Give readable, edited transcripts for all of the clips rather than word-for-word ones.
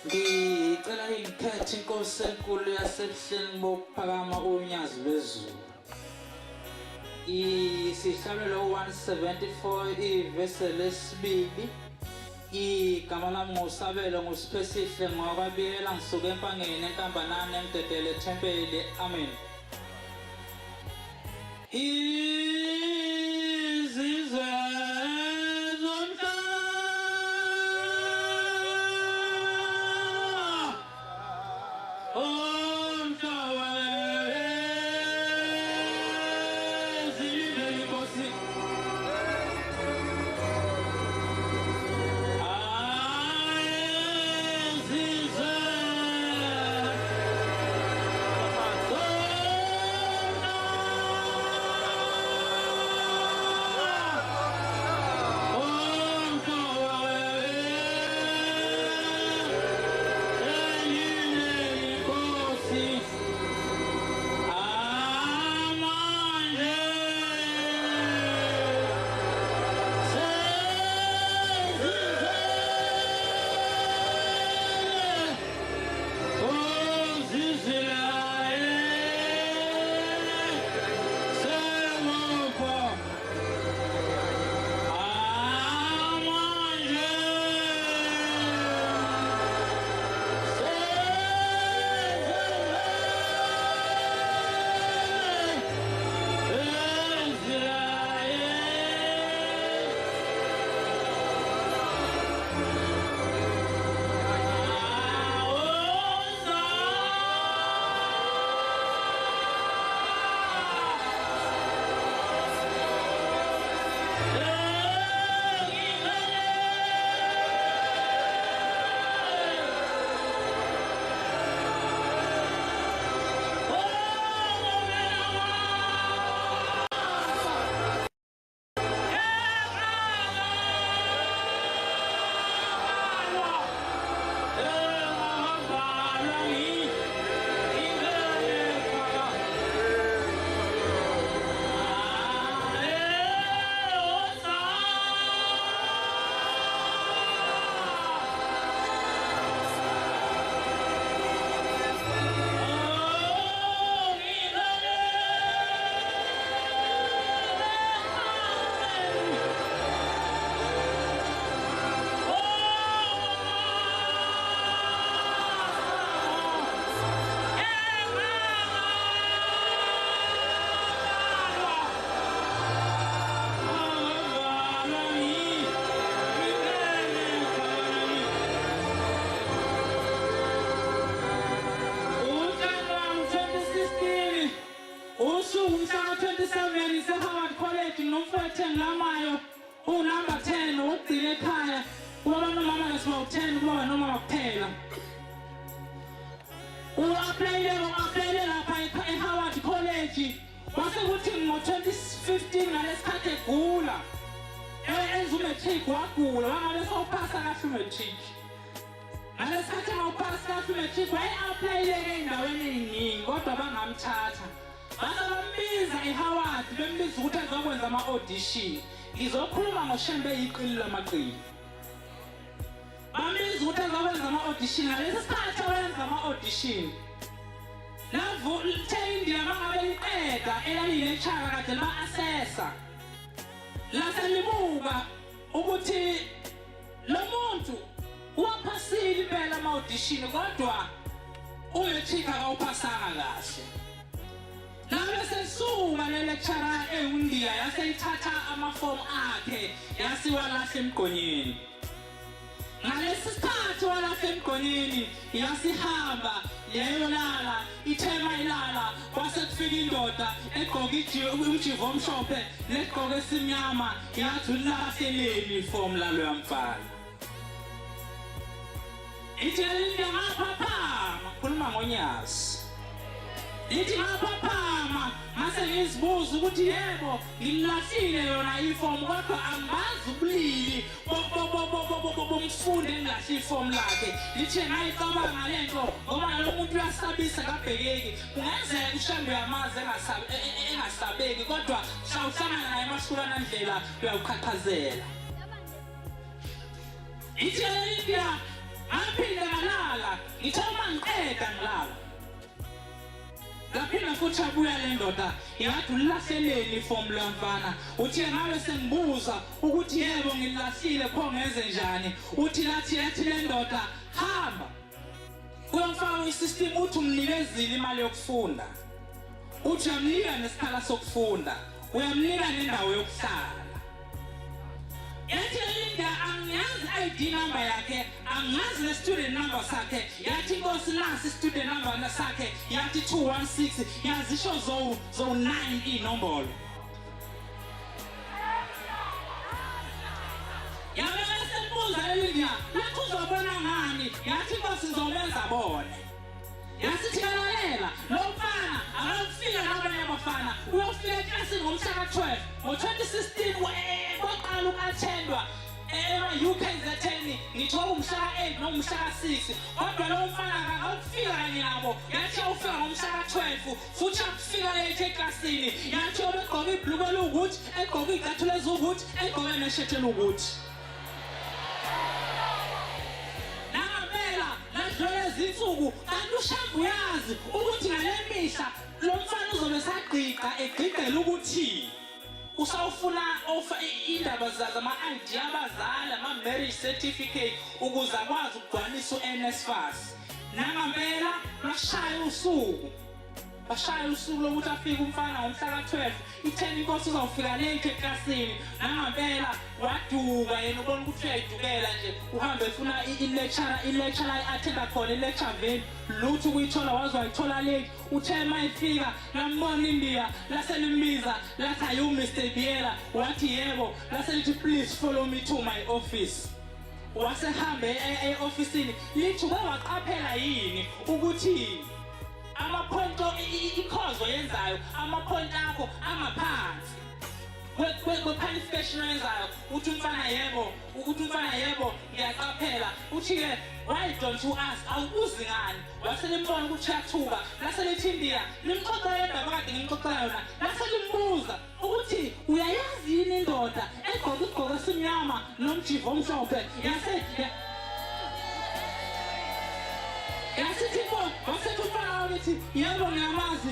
Ngicela ngikhethe inkosi enkulu yasebuhleni bokuphakama UNyazi lwezulu. Isihlabelelo 174 ivesi lesibili. Igama lami ngusabelo nguSiphesihle Biyela ngisuka empangeni enkambanane emdedele ethempeli. Amen. Izizwe umhlaka 27 ise-Howard College nomfowethu engilamayo unumber 10 ukugcina ekhaya kuba nomama ngesiba-10 kuba nomama kuphela. U-aplayele lapha e-Howard College wase kuthi ngo-2015 ngalesikhathi egula enza umetric wagula wangabe sawuphasa kahle umetric. Ngalesikhathi ngawuphasa kahle umetric waye-aplayele-ke ey'ndaweni ey'ningi kodwa bangamthatha. Base bambiza eHoward bembiza ukuthi azokwenza ama-audition. Ngizokhuluma ngoShembe iqili lamaqili. Bambiza ukuthi azokwenza ama-audition. Ngalesi sikhathi awenza ama-audition India mangabe liqeda elalilecture kade liba-assessa lase libuka ukuthi lo muntu uwaphasile impela ama-audition kodwa umetric akawuphasanga kahle. Nabe sesuka le lecturer eIndia yaseyithatha amaform akhe yasiwalahla emgqonyeni. Ngalesi sikhathi walahla emgqonyeni yasihamba yayolala ithema ilala kwase kufika indoda egqoka umjivo omhlophe legqoka esimnyama yathi ulahleleni iform lalo yamfana. Ithele ngaphaphama khuluma ngoNyazi. Lithi ngaphaphama ngase ngizibuza ukuthi yebo ngilahlile yona iform kodwa angazi ubulili bomfundi engilahla iform lakhe. Lithi ngayicabanga lento ngoba lo muntu uyasabisa kabhekeki kungenzeka uShembe yamazi engasabeki kodwa shawuhlangana naye mashulana ndlela uyawuqhaqhazela. Lithi India ngaphinda ngalala ngithoma ngiqeda ngilala laphinda futhi abuya le ndoda yathi ulilahleleni ifomu lomfana uthi ngabe sengibuza ukuthi yebo ngililahlile pho ngenze njani uthi yathi le ndoda hamba uyamfaka isystem uthi umnikezile imali yokufunda uthi uyamnika nesikhala sokufunda uyamnika nendawo yokuhlala yathi Linda angazi ID number yakhe angazi ne student number sakhe yathi inkosi nasi student number sakhe yathi 216 yazisho zo 9 inombolo yabona sembuza Linda lapho uzobona ngani yathi inkosi izobenza bone yasithi lalela lo mfana akafika nabanye abafana uyofika eklasini ngomhla ka12 ngo2016 waqala ukathendwa UKZN ngithola umhla ka8 nomhla ka6 kodwa lo mfana akafika kanye nabo yathi ufika ngomhla ka12 futhi akufika late eklasini yathi obegqoka ibhluku elukuthi egqoka icathulo ezukuthi egqoka neshirt elukuthi izinsuku kanti uShembe uyazi ukuthi ngale mihla lo mfana uzobe egqigqela ukuthi usawufuna indaba zama-ID abazali ama-marriage certificate ukuze akwazi ukugcwalisa uNSFAS nangampela bashaya usuku lokuthi afike umfana ngomhla ka12 i10 inkosi uzawufika late eklasini nangampela waduka yena ubona ukuthi uyayidukela nje uhambe efuna i-lecture ayi-attenda khona i-lecture veni lutho ukuyithola waze wayithola late uthe mayifika lambona India laselimbiza lathi are you Mr. Biyela wathi yebo laselithi please follow me to my office wasehambe e-ofisini lithi waqaphela yini ukuthi amaphonto ikhonzo yenzayo amaphonto akho angaphansi kwe-qualification yenzayo uthi umfana yebo ngiyaqaphela uthi ke why don't you ask awubuzi ngani waselimbona ukuthi uyathuka laselithi India limxoxa yendaba kade ngimxoxa yona laselimbuza ukuthi uyayazi yini indoda egqoka isigqoko esimnyama nomjivo omhlophe yasithi wasethi umfana wakithi yebo ngiyamazi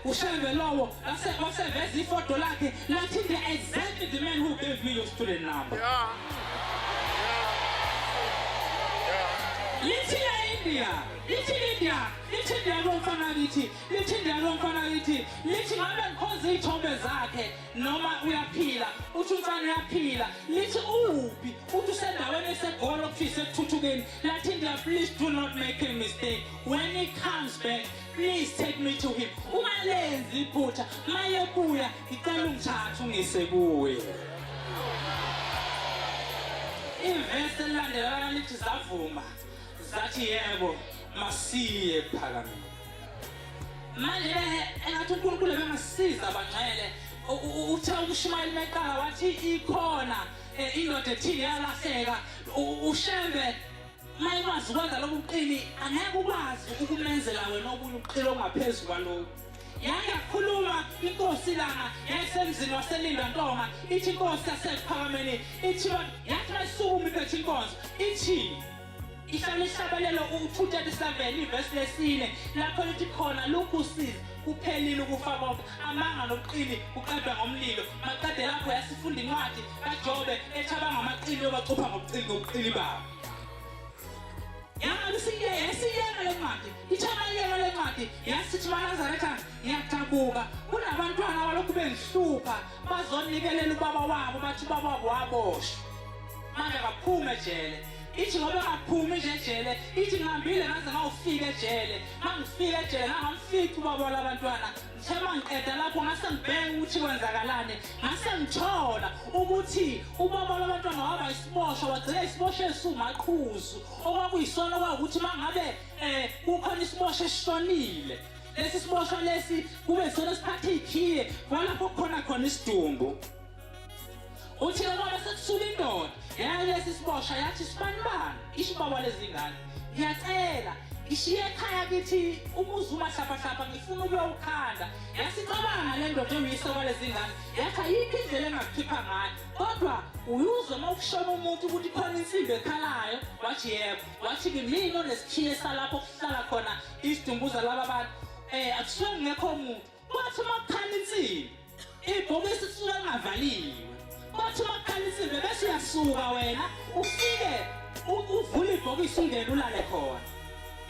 uShembe lowo waseveza ifoto lakhe lathi exactly the man who gave me your student number lithi India lo mfana kithi lithi ngabe ngikhoze izithombe zakhe noma uyaphila uthi umfana uyaphila lithi uphi uthi usendaweni esegolo okufisa ekuthuthukeni lathi India please do not make a mistake when he comes back please take me to him ungalenzi iphutha mayebuya ngicela ungithathe ungise kuwe ivesi elandela lithi zavuma zathi yebo masiye phakamini manje engathi uNkulunkulu bengasiza abangcwele uthe ukushumayela emeqala wathi ikhona indoda ethile yalahleka uShembe mayikwazi ukwenza lobu buqili angeke ukwazi ukumenzela wena obunye ubuqili ongaphezulu kwalokho yakhuluma inkosi lana yasemzini waselinda ntonga ithi inkosi yasephakameni ithi yathi mayisukuma iphethe iNkonzo ithi ihlabelelo u237 ivesi lesine lapho lithi khona lokhu usizi kuphelile ukufa bonke amanga nobuqili uqedwa ngomlilo maqede lapho yasifunda incwadi kaJobe ethaba ngamaqili yobacupha ngobuqili babo yasiyena le ncwadi ithamayela le ncwadi yasithi bamaNazaretha ngiyajabuka kunabantwana abalokhu bengihlupha bazonikelela ubaba wabo bathi ubaba wabo waboshwa manje kaphume ejele ithi ngoba ngaphuma nje ejele ithi ngihambile ngaze ngawufika ejele mangifika ejele ngamfika ubaba labantwana ngithema ngiqeda lapho ngase ngibheke ukuthi kwenzakalane ngase ngithola ukuthi ubaba labantwana waba isiboshwa wagcina isiboshwa esumaqhuzu okwakuyisona ukuthi mangabe kukhona isiboshwa esishonile lesi siboshwa lesi kube sona siphathe ikhiye walapho khona isidumbu uthi ngoba sekusuka indoda yalesi siboshwa yathi sibanibani ishibaba lezingane ngiyacela ngishiye ekhaya kithi umuzi umahlaphahlapha ngifuna ukuyowukhanda yasicabanga le ndoda oyise kwalezi ngane yathi ayikho indlela engakukhipha ngayo kodwa uyuzwe uma ukushona umuntu ukuthi khona insimbi ekhalayo wathi yebo wathi kimi onesikhiye salapho kuhlala khona isidumbuza laba bantu akusuke ngekho umuntu kwathi uma kukhala insimbi ibhokisi lisuke lingavaliwe kwathi uma kukhala insimbi bese uyasuka wena ufike uvule ibhokisi ungene ulale khona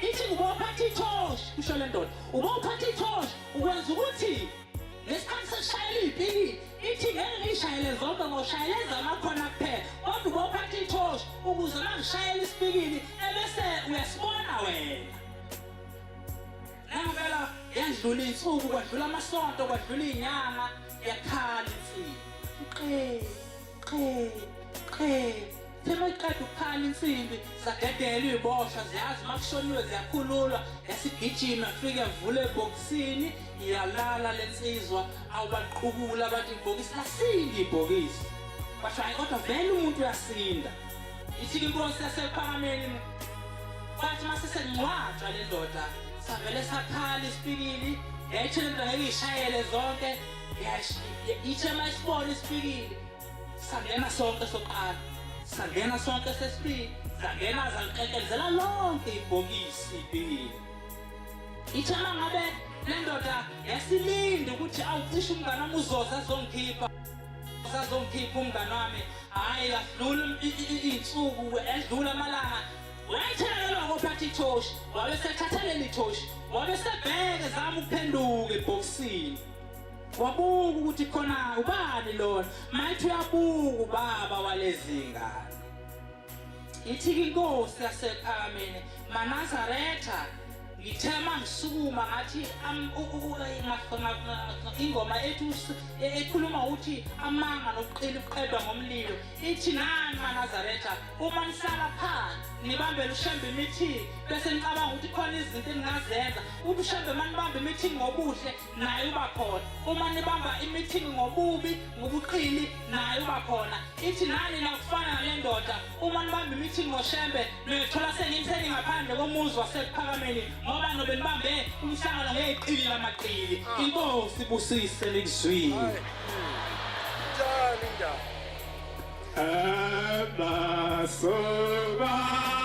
ithi ubophatha ithoshi kusho le ndoda ubophatha ithoshi ukwenza ukuthi lesikhathi seshayela ipiki ithi ngeke ngishayele zonke ngoshayeleza amakhona kuphela kodwa ubophatha ithoshi ukuze mangishayela isipikini ebese uyasibona wena nangempela yadlula insuku kwadlula amasonto kwadlula inyanga yakhala insimbi Thema iqeda ukukhala insimbi sadedela izibosha ziyazi makushoniwe ziyakhululwa yasigijima fike vule ebhokisini iyalala lensizwa awubaqhubula bathi ibhokisi lasinda ibhokisi basho hayi kodwa vele umuntu uyasinda ithi inkosi yasephakameni bathi mase sengcwatshwa le ndoda savele sakhala isipikili yayithi le ndoda ngeke ishayele zonke ithi mayisibona isipikili sangena sonke soqala sangena sonke sesibili sangena zaliqeqezela lonke ibhokisi ipikile ithi mangabe le ndoda yasilinda ukuthi awucishe umngane wami uzoza azongikhipha umngane wami hayi ladlula iy'nsuku edlula amalanga wayithelelelwa ngophatha ithoshi wabe sethatha leli thoshi wabe sebheke zama ukuphenduka ebhokisini wabuka ukuthi khona ubani lona mayithi uyabuka ubaba walezi ngane ithi inkosi yasephakameni bamaNazaretha ngithema ngisukuma ngathi ingoma ethu ekhuluma ukuthi amanga nokuqila uqedwa ngomlilo ithi nani bamaNazaretha uma nihlala phansi nibambele uShembe meeting bese nicabanga ukuthi khona izinto engingazenza ukuthi uShembe manibamba meeting ngobuhle naye uba khona uma nibamba meeting ngobubi ngobuqili naye uba khona ithi nani nakufana nale ndoda uma nibamba meeting ngoShembe niyothola sengimtheni ngaphandle komuzi wasephakameni ngoba nobe nibambe umhlangano ngeqili lamaqili inkosi ibusise likuzwile njani njani abasoba